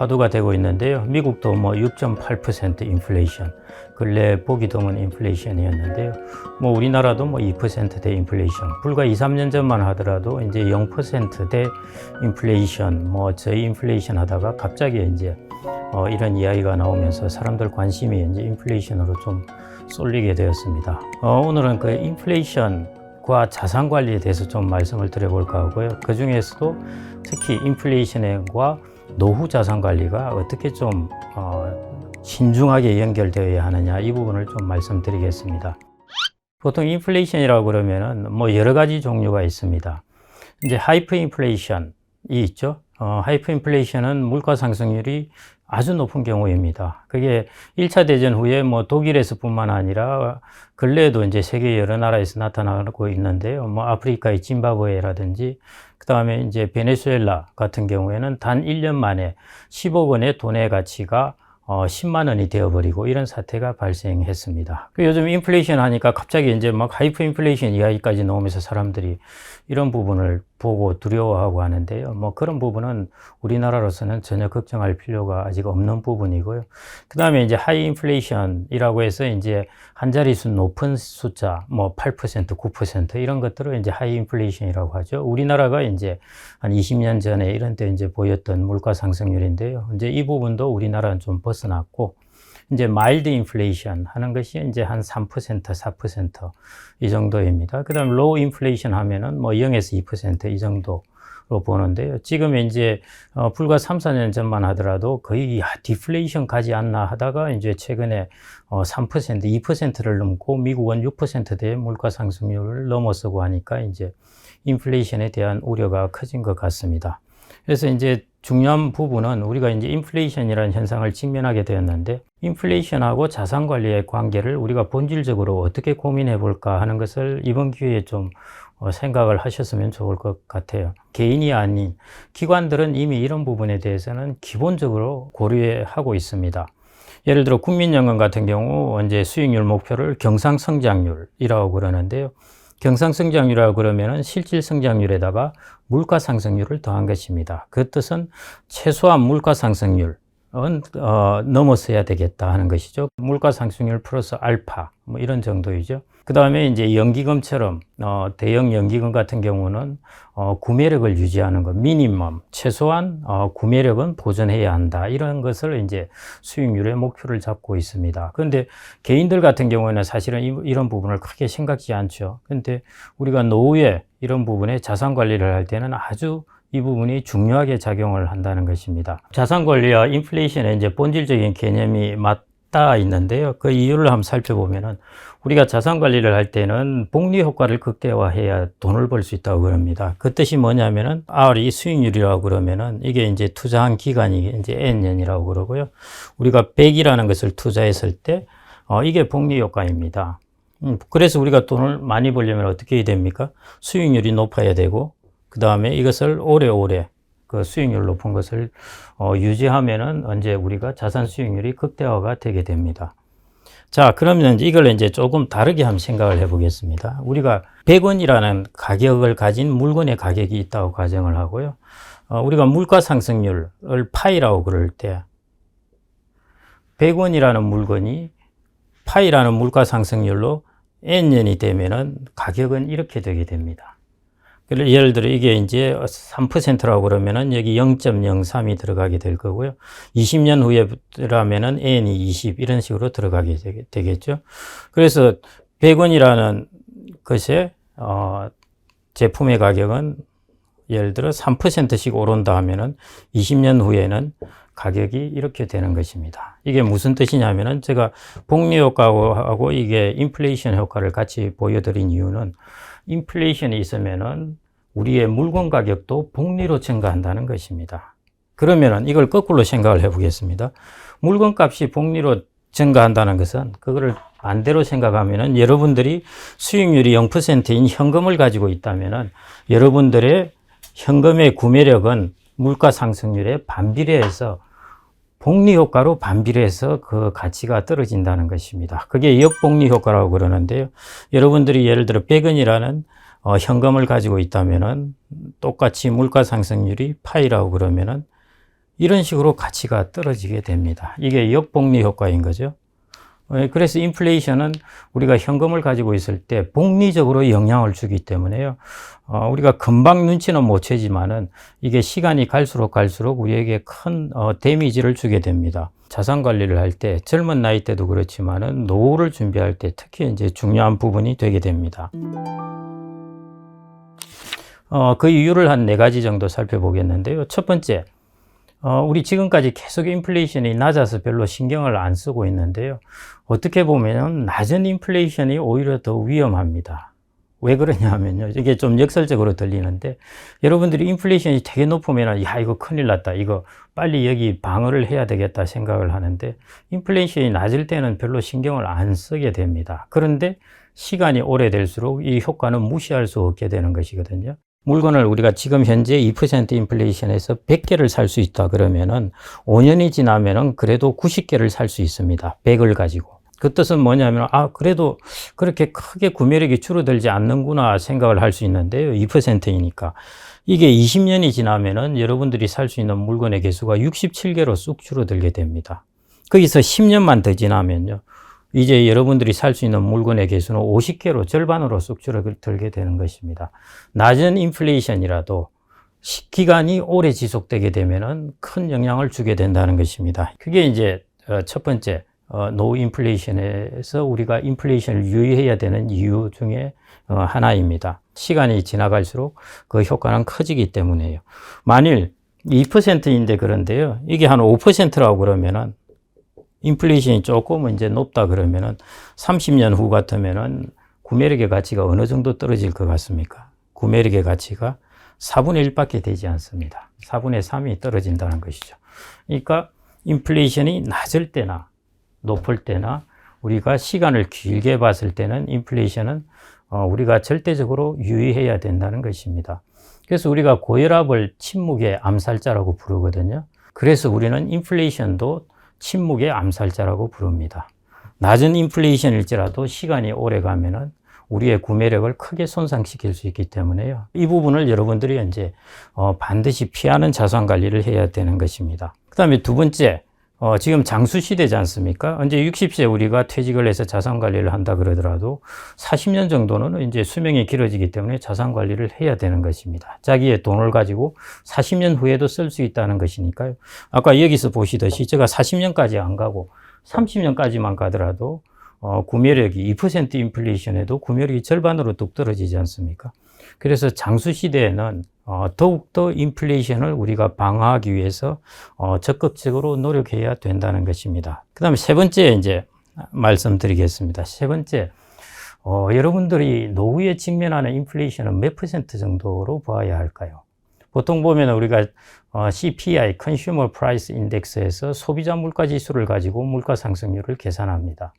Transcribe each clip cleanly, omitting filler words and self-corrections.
화두가 되고 있는데요. 미국도 뭐 6.8% 인플레이션, 근래 보기 드문 인플레이션이었는데요. 뭐 우리나라도 뭐 2%대 인플레이션, 불과 2, 3년 전만 하더라도 이제 0%대 인플레이션, 뭐 저희 인플레이션 하다가 갑자기 이제 이런 이야기가 나오면서 사람들 관심이 이제 인플레이션으로 좀 쏠리게 되었습니다. 오늘은 그 인플레이션과 자산 관리에 대해서 좀 말씀을 드려볼까 하고요. 그 중에서도 특히 인플레이션과 노후 자산 관리가 어떻게 좀 신중하게 연결되어야 하느냐, 이 부분을 좀 말씀드리겠습니다. 보통 인플레이션이라고 그러면은 뭐 여러 가지 종류가 있습니다. 이제 하이퍼 인플레이션이 있죠. 하이퍼 인플레이션은 물가 상승률이 아주 높은 경우입니다. 그게 1차 대전 후에 뭐 독일에서뿐만 아니라 근래에도 이제 세계 여러 나라에서 나타나고 있는데요. 뭐 아프리카의 짐바브웨라든지 그 다음에 이제 베네수엘라 같은 경우에는 단 1년 만에 10억 원의 돈의 가치가 10만 원이 되어버리고 이런 사태가 발생했습니다. 요즘 인플레이션 하니까 갑자기 이제 막 하이퍼 인플레이션 이야기까지 나오면서 사람들이 이런 부분을 보고 두려워하고 하는데요. 뭐 그런 부분은 우리나라로서는 전혀 걱정할 필요가 아직 없는 부분이고요. 그 다음에 이제 하이 인플레이션이라고 해서 이제 한 자릿수 높은 숫자, 뭐 8%, 9% 이런 것들을 이제 하이 인플레이션이라고 하죠. 우리나라가 이제 한 20년 전에 이런 때 이제 보였던 물가 상승률인데요. 이제 이 부분도 우리나라는 좀 벗어났고, 이제 마일드 인플레이션 하는 것이 이제 한 3%, 4% 이 정도입니다. 그 다음 로우 인플레이션 하면은 뭐 0에서 2% 이 정도로 보는데요. 지금 이제 불과 3, 4년 전만 하더라도 거의 디플레이션 가지 않나 하다가 이제 최근에 3%, 2%를 넘고 미국은 6%대의 물가 상승률을 넘어서고 하니까 이제 인플레이션에 대한 우려가 커진 것 같습니다. 그래서 이제 중요한 부분은 우리가 이제 인플레이션이라는 현상을 직면하게 되었는데, 인플레이션하고 자산 관리의 관계를 우리가 본질적으로 어떻게 고민해 볼까 하는 것을 이번 기회에 좀 생각을 하셨으면 좋을 것 같아요. 개인이 아닌 기관들은 이미 이런 부분에 대해서는 기본적으로 고려하고 있습니다. 예를 들어 국민연금 같은 경우 이제 수익률 목표를 경상성장률이라고 그러는데요. 경상성장률이라고 그러면은 실질 성장률에다가 물가 상승률을 더한 것입니다. 그 뜻은 최소한 물가 상승률은 넘어서야 되겠다 하는 것이죠. 물가 상승률 플러스 알파 뭐 이런 정도이죠. 그 다음에 이제 연기금처럼 대형 연기금 같은 경우는 구매력을 유지하는 것, 미니멈 최소한 구매력은 보존해야 한다, 이런 것을 이제 수익률의 목표를 잡고 있습니다. 그런데 개인들 같은 경우에는 사실은 이런 부분을 크게 생각지 않죠. 그런데 우리가 노후에 이런 부분에 자산 관리를 할 때는 아주 이 부분이 중요하게 작용을 한다는 것입니다. 자산 관리와 인플레이션의 이제 본질적인 개념이 맞닿아 있는데요. 그 이유를 한번 살펴보면은 우리가 자산 관리를 할 때는 복리 효과를 극대화해야 돈을 벌 수 있다고 그럽니다. 그 뜻이 뭐냐면은 ROE 수익률이라고 그러면은 이게 이제 투자한 기간이 이제 N년이라고 그러고요. 우리가 100이라는 것을 투자했을 때 이게 복리 효과입니다. 그래서 우리가 돈을 많이 벌려면 어떻게 해야 됩니까? 수익률이 높아야 되고, 그 다음에 이것을 오래오래 그 수익률 높은 것을 유지하면은 언제 우리가 자산 수익률이 극대화가 되게 됩니다. 자, 그러면 이걸 이제 조금 다르게 한번 생각을 해 보겠습니다. 우리가 100원이라는 가격을 가진 물건의 가격이 있다고 가정을 하고요. 우리가 물가 상승률을 파이라고 그럴 때 100원이라는 물건이 파이라는 물가 상승률로 N년이 되면은 가격은 이렇게 되게 됩니다. 예를 들어 이게 이제 3%라고 그러면은 여기 0.03이 들어가게 될 거고요. 20년 후에라면은 N이 20 이런 식으로 들어가게 되겠죠. 그래서 100원이라는 것의 제품의 가격은 예를 들어 3%씩 오른다 하면은 20년 후에는 가격이 이렇게 되는 것입니다. 이게 무슨 뜻이냐면은 제가 복리 효과하고 이게 인플레이션 효과를 같이 보여드린 이유는, 인플레이션이 있으면은 우리의 물건 가격도 복리로 증가한다는 것입니다. 그러면은 이걸 거꾸로 생각을 해 보겠습니다. 물건 값이 복리로 증가한다는 것은 그거를 반대로 생각하면은 여러분들이 수익률이 0%인 현금을 가지고 있다면은 여러분들의 현금의 구매력은 물가 상승률에 반비례해서 복리 효과로 반비례해서 그 가치가 떨어진다는 것입니다. 그게 역복리 효과라고 그러는데요. 여러분들이 예를 들어 100원이라는 현금을 가지고 있다면은 똑같이 물가 상승률이 파이라고 그러면은 이런 식으로 가치가 떨어지게 됩니다. 이게 역복리 효과인 거죠. 그래서 인플레이션은 우리가 현금을 가지고 있을 때 복리적으로 영향을 주기 때문에요. 우리가 금방 눈치는 못 채지만은 이게 시간이 갈수록 우리에게 큰 데미지를 주게 됩니다. 자산 관리를 할 때 젊은 나이 때도 그렇지만은 노후를 준비할 때 특히 이제 중요한 부분이 되게 됩니다. 그 이유를 한 4가지 정도 살펴보겠는데요. 첫 번째, 우리 지금까지 계속 인플레이션이 낮아서 별로 신경을 안 쓰고 있는데요. 어떻게 보면 낮은 인플레이션이 오히려 더 위험합니다. 왜 그러냐 하면요. 이게 좀 역설적으로 들리는데, 여러분들이 인플레이션이 되게 높으면, 야, 이거 큰일 났다. 이거 빨리 여기 방어를 해야 되겠다 생각을 하는데, 인플레이션이 낮을 때는 별로 신경을 안 쓰게 됩니다. 그런데 시간이 오래될수록 이 효과는 무시할 수 없게 되는 것이거든요. 물건을 우리가 지금 현재 2% 인플레이션에서 100개를 살 수 있다 그러면은 5년이 지나면은 그래도 90개를 살 수 있습니다. 100을 가지고. 그 뜻은 뭐냐면, 그래도 그렇게 크게 구매력이 줄어들지 않는구나 생각을 할 수 있는데요. 2%이니까. 이게 20년이 지나면은 여러분들이 살 수 있는 물건의 개수가 67개로 쑥 줄어들게 됩니다. 거기서 10년만 더 지나면요. 이제 여러분들이 살 수 있는 물건의 개수는 50개로 절반으로 쑥 줄어들게 되는 것입니다. 낮은 인플레이션이라도 기간이 오래 지속되게 되면은 큰 영향을 주게 된다는 것입니다. 그게 이제 첫 번째, 노 인플레이션에서 우리가 인플레이션을 유의해야 되는 이유 중에 하나입니다. 시간이 지나갈수록 그 효과는 커지기 때문에요. 만일 2%인데 그런데요. 이게 한 5%라고 그러면은 인플레이션이 조금 이제 높다 그러면은 30년 후 같으면은 구매력의 가치가 어느 정도 떨어질 것 같습니까? 구매력의 가치가 4분의 1밖에 되지 않습니다. 4분의 3이 떨어진다는 것이죠. 그러니까 인플레이션이 낮을 때나 높을 때나 우리가 시간을 길게 봤을 때는 인플레이션은 우리가 절대적으로 유의해야 된다는 것입니다. 그래서 우리가 고혈압을 침묵의 암살자라고 부르거든요. 그래서 우리는 인플레이션도 침묵의 암살자라고 부릅니다. 낮은 인플레이션일지라도 시간이 오래 가면은 우리의 구매력을 크게 손상시킬 수 있기 때문에요. 이 부분을 여러분들이 이제 반드시 피하는 자산 관리를 해야 되는 것입니다. 그 다음에 두 번째, 지금 장수 시대지 않습니까? 이제 60세 우리가 퇴직을 해서 자산 관리를 한다 그러더라도 40년 정도는 이제 수명이 길어지기 때문에 자산 관리를 해야 되는 것입니다. 자기의 돈을 가지고 40년 후에도 쓸 수 있다는 것이니까요. 아까 여기서 보시듯이 제가 40년까지 안 가고 30년까지만 가더라도 구매력이 2% 인플레이션에도 구매력이 절반으로 뚝 떨어지지 않습니까? 그래서 장수 시대에는 더욱더 인플레이션을 우리가 방어하기 위해서 적극적으로 노력해야 된다는 것입니다. 그 다음에 세 번째 이제 말씀드리겠습니다. 세 번째, 여러분들이 노후에 직면하는 인플레이션은 몇 % 정도로 봐야 할까요? 보통 보면 우리가 CPI, Consumer Price Index에서 소비자 물가 지수를 가지고 물가 상승률을 계산합니다.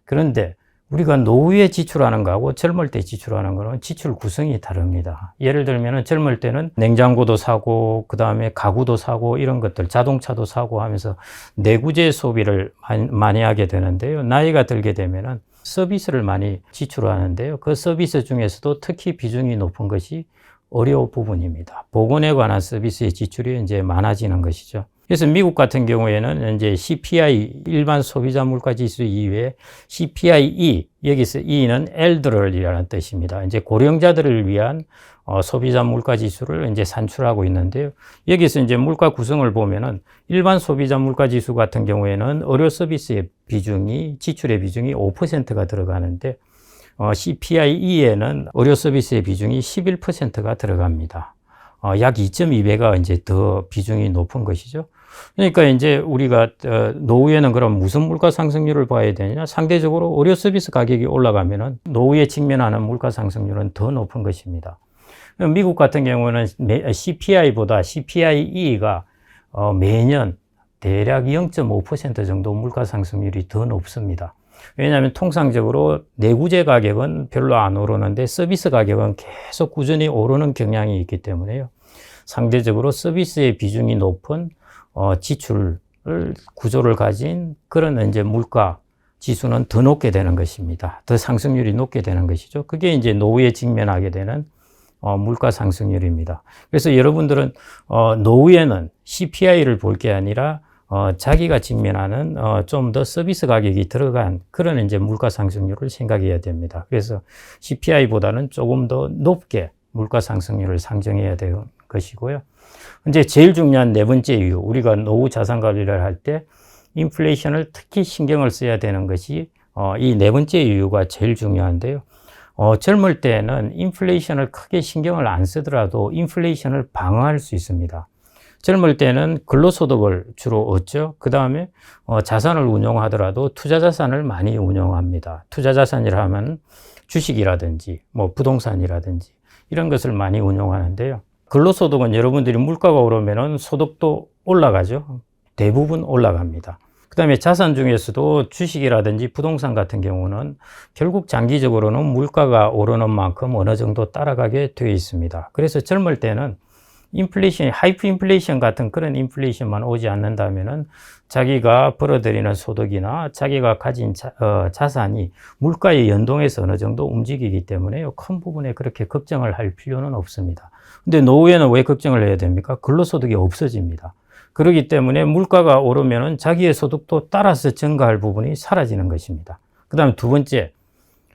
그런데 우리가 노후에 지출하는 거하고 젊을 때 지출하는 거는 지출 구성이 다릅니다. 예를 들면 젊을 때는 냉장고도 사고 그 다음에 가구도 사고 이런 것들, 자동차도 사고 하면서 내구재 소비를 많이 하게 되는데요. 나이가 들게 되면은 서비스를 많이 지출하는데요. 그 서비스 중에서도 특히 비중이 높은 것이 의료 부분입니다. 보건에 관한 서비스의 지출이 이제 많아지는 것이죠. 그래서 미국 같은 경우에는 이제 CPI, 일반 소비자 물가 지수 이외에 CPI-E, 여기서 E는 elderly라는 뜻입니다. 이제 고령자들을 위한 소비자 물가 지수를 이제 산출하고 있는데요. 여기서 이제 물가 구성을 보면은 일반 소비자 물가 지수 같은 경우에는 의료 서비스의 비중이, 지출의 비중이 5%가 들어가는데 CPI-E에는 의료 서비스의 비중이 11%가 들어갑니다. 약 2.2배가 이제 더 비중이 높은 것이죠. 그러니까 이제 우리가 노후에는 그럼 무슨 물가 상승률을 봐야 되느냐? 상대적으로 의료 서비스 가격이 올라가면은 노후에 직면하는 물가 상승률은 더 높은 것입니다. 미국 같은 경우는 CPI보다 CPI-E가 매년 대략 0.5% 정도 물가 상승률이 더 높습니다. 왜냐하면 통상적으로 내구재 가격은 별로 안 오르는데 서비스 가격은 계속 꾸준히 오르는 경향이 있기 때문에요. 상대적으로 서비스의 비중이 높은 지출 구조를 가진 그런 이제 물가 지수는 더 높게 되는 것입니다. 더 상승률이 높게 되는 것이죠. 그게 이제 노후에 직면하게 되는 물가 상승률입니다. 그래서 여러분들은 노후에는 CPI를 볼 게 아니라 자기가 직면하는 좀 더 서비스 가격이 들어간 그런 이제 물가 상승률을 생각해야 됩니다. 그래서 CPI보다는 조금 더 높게 물가 상승률을 상정해야 되는 것이고요. 이제 제일 중요한 네 번째 이유, 우리가 노후 자산 관리를 할 때 인플레이션을 특히 신경을 써야 되는 것이 이 네 번째 이유가 제일 중요한데요. 젊을 때는 인플레이션을 크게 신경을 안 쓰더라도 인플레이션을 방어할 수 있습니다. 젊을 때는 근로소득을 주로 얻죠. 그 다음에 자산을 운용하더라도 투자자산을 많이 운용합니다. 투자자산이라 하면 주식이라든지 뭐 부동산이라든지 이런 것을 많이 운용하는데요. 근로소득은 여러분들이 물가가 오르면 소득도 올라가죠. 대부분 올라갑니다. 그 다음에 자산 중에서도 주식이라든지 부동산 같은 경우는 결국 장기적으로는 물가가 오르는 만큼 어느 정도 따라가게 되어 있습니다. 그래서 젊을 때는 인플레이션, 하이프 인플레이션 같은 그런 인플레이션만 오지 않는다면은 자기가 벌어들이는 소득이나 자기가 가진 자산이 물가에 연동해서 어느 정도 움직이기 때문에 큰 부분에 그렇게 걱정을 할 필요는 없습니다. 근데 노후에는 왜 걱정을 해야 됩니까? 근로소득이 없어집니다. 그렇기 때문에 물가가 오르면은 자기의 소득도 따라서 증가할 부분이 사라지는 것입니다. 그 다음에 두 번째,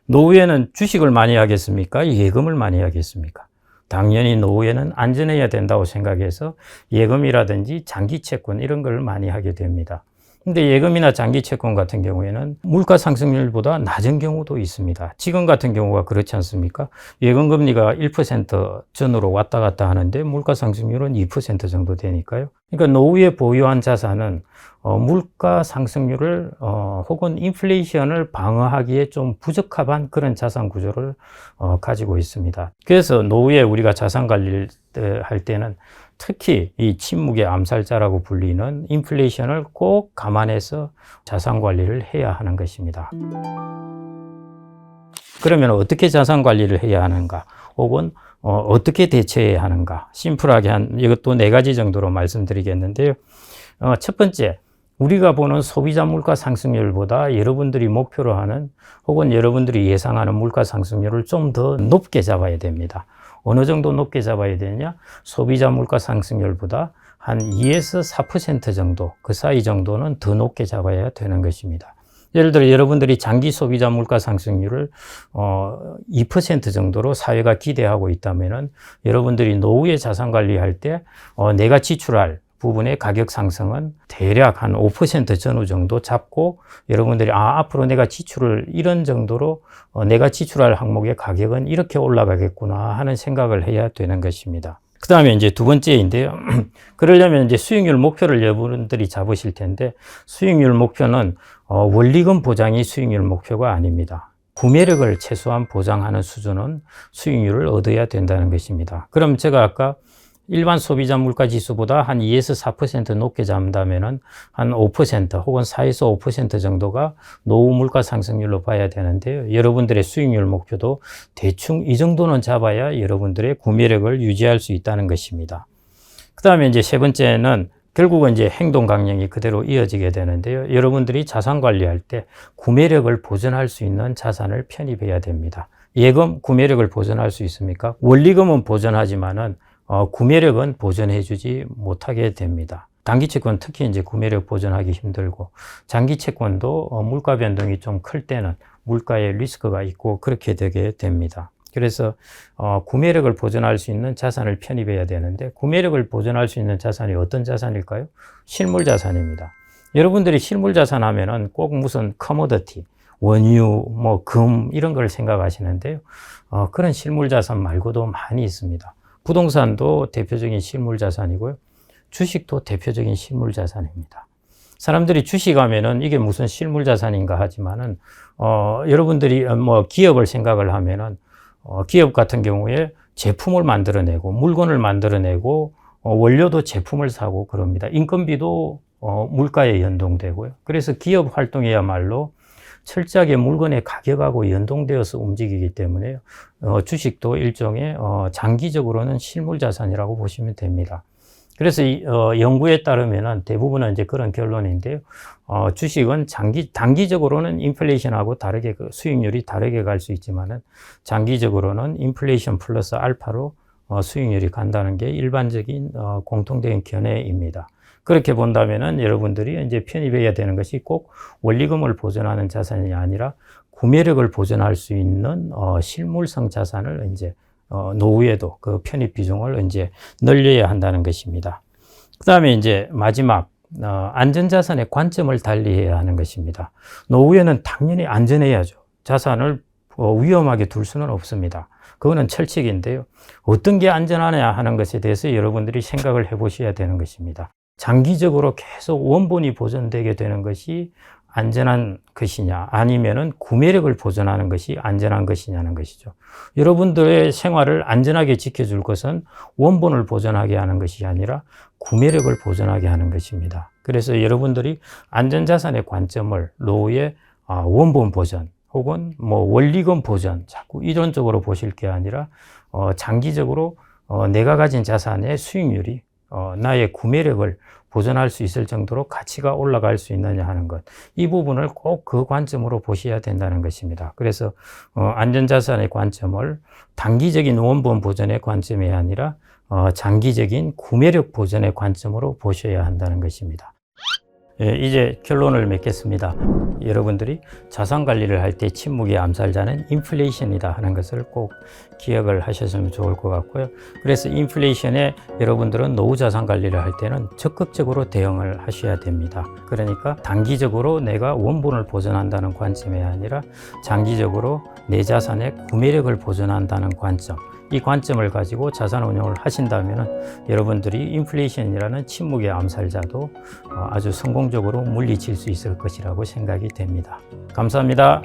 노후에는 주식을 많이 하겠습니까? 예금을 많이 하겠습니까? 당연히 노후에는 안전해야 된다고 생각해서 예금이라든지 장기 채권 이런 걸 많이 하게 됩니다. 근데 예금이나 장기 채권 같은 경우에는 물가 상승률보다 낮은 경우도 있습니다. 지금 같은 경우가 그렇지 않습니까? 예금 금리가 1% 전으로 왔다 갔다 하는데 물가 상승률은 2% 정도 되니까요. 그러니까 노후에 보유한 자산은 물가 상승률을 혹은 인플레이션을 방어하기에 좀 부적합한 그런 자산 구조를 가지고 있습니다. 그래서 노후에 우리가 자산 관리를 할 때는 특히 이 침묵의 암살자라고 불리는 인플레이션을 꼭 감안해서 자산 관리를 해야 하는 것입니다. 그러면 어떻게 자산 관리를 해야 하는가? 혹은 어떻게 대처해야 하는가? 심플하게 이것도 네 가지 정도로 말씀드리겠는데요. 첫 번째, 우리가 보는 소비자 물가 상승률보다 여러분들이 목표로 하는 혹은 여러분들이 예상하는 물가 상승률을 좀 더 높게 잡아야 됩니다. 어느 정도 높게 잡아야 되느냐? 소비자 물가 상승률보다 한 2에서 4% 정도, 그 사이 정도는 더 높게 잡아야 되는 것입니다. 예를 들어 여러분들이 장기 소비자 물가 상승률을 2% 정도로 사회가 기대하고 있다면은 여러분들이 노후에 자산 관리할 때 내가 지출할 부분의 가격 상승은 대략 한 5% 전후 정도 잡고 여러분들이 앞으로 내가 지출을 이런 정도로 내가 지출할 항목의 가격은 이렇게 올라가겠구나 하는 생각을 해야 되는 것입니다. 그 다음에 이제 두 번째인데요. 그러려면 이제 수익률 목표를 여러분들이 잡으실 텐데 수익률 목표는 원리금 보장이 수익률 목표가 아닙니다. 구매력을 최소한 보장하는 수준은 수익률을 얻어야 된다는 것입니다. 그럼 제가 아까 일반 소비자 물가 지수보다 한 2에서 4% 높게 잡는다면은 한 5% 혹은 4에서 5% 정도가 노후 물가 상승률로 봐야 되는데요. 여러분들의 수익률 목표도 대충 이 정도는 잡아야 여러분들의 구매력을 유지할 수 있다는 것입니다. 그 다음에 이제 세 번째는 결국은 이제 행동 강령이 그대로 이어지게 되는데요. 여러분들이 자산 관리할 때 구매력을 보존할 수 있는 자산을 편입해야 됩니다. 예금 구매력을 보존할 수 있습니까? 원리금은 보존하지만은 구매력은 보존해주지 못하게 됩니다. 단기 채권 특히 이제 구매력 보존하기 힘들고 장기 채권도 물가 변동이 좀 클 때는 물가의 리스크가 있고 그렇게 되게 됩니다. 그래서 구매력을 보존할 수 있는 자산을 편입해야 되는데 구매력을 보존할 수 있는 자산이 어떤 자산일까요? 실물 자산입니다. 여러분들이 실물 자산 하면은 꼭 무슨 커머더티, 원유, 뭐 금 이런 걸 생각하시는데요. 그런 실물 자산 말고도 많이 있습니다. 부동산도 대표적인 실물 자산이고요. 주식도 대표적인 실물 자산입니다. 사람들이 주식하면은 이게 무슨 실물 자산인가 하지만은, 여러분들이 뭐 기업을 생각을 하면은, 기업 같은 경우에 제품을 만들어내고, 물건을 만들어내고, 원료도 제품을 사고 그럽니다. 인건비도 물가에 연동되고요. 그래서 기업 활동이야말로 철저하게 물건의 가격하고 연동되어서 움직이기 때문에 주식도 일종의 장기적으로는 실물 자산이라고 보시면 됩니다. 그래서 연구에 따르면은 대부분은 이제 그런 결론인데요. 주식은 단기적으로는 인플레이션하고 다르게 수익률이 다르게 갈 수 있지만은 장기적으로는 인플레이션 플러스 알파로 수익률이 간다는 게 일반적인 공통된 견해입니다. 그렇게 본다면은 여러분들이 이제 편입해야 되는 것이 꼭 원리금을 보존하는 자산이 아니라 구매력을 보존할 수 있는 실물성 자산을 이제 노후에도 그 편입 비중을 이제 늘려야 한다는 것입니다. 그 다음에 이제 마지막 안전자산의 관점을 달리해야 하는 것입니다. 노후에는 당연히 안전해야죠. 자산을 위험하게 둘 수는 없습니다. 그거는 철칙인데요. 어떤 게 안전하냐 하는 것에 대해서 여러분들이 생각을 해보셔야 되는 것입니다. 장기적으로 계속 원본이 보존되게 되는 것이 안전한 것이냐 아니면은 구매력을 보존하는 것이 안전한 것이냐는 것이죠. 여러분들의 생활을 안전하게 지켜줄 것은 원본을 보존하게 하는 것이 아니라 구매력을 보존하게 하는 것입니다. 그래서 여러분들이 안전자산의 관점을 노후에 원본 보존 혹은 뭐 원리금 보존 자꾸 이런 쪽으로 보실 게 아니라 장기적으로 내가 가진 자산의 수익률이 나의 구매력을 보존할 수 있을 정도로 가치가 올라갈 수 있느냐 하는 것. 이 부분을 꼭 그 관점으로 보셔야 된다는 것입니다. 그래서 안전자산의 관점을 단기적인 원본 보존의 관점이 아니라 장기적인 구매력 보존의 관점으로 보셔야 한다는 것입니다. 예, 이제 결론을 맺겠습니다. 여러분들이 자산 관리를 할 때 침묵의 암살자는 인플레이션이다 하는 것을 꼭 기억을 하셨으면 좋을 것 같고요. 그래서 인플레이션에 여러분들은 노후 자산 관리를 할 때는 적극적으로 대응을 하셔야 됩니다. 그러니까 단기적으로 내가 원본을 보존한다는 관점이 아니라 장기적으로 내 자산의 구매력을 보존한다는 관점, 이 관점을 가지고 자산 운용을 하신다면 여러분들이 인플레이션이라는 침묵의 암살자도 아주 성공적으로 물리칠 수 있을 것이라고 생각이 됩니다. 감사합니다.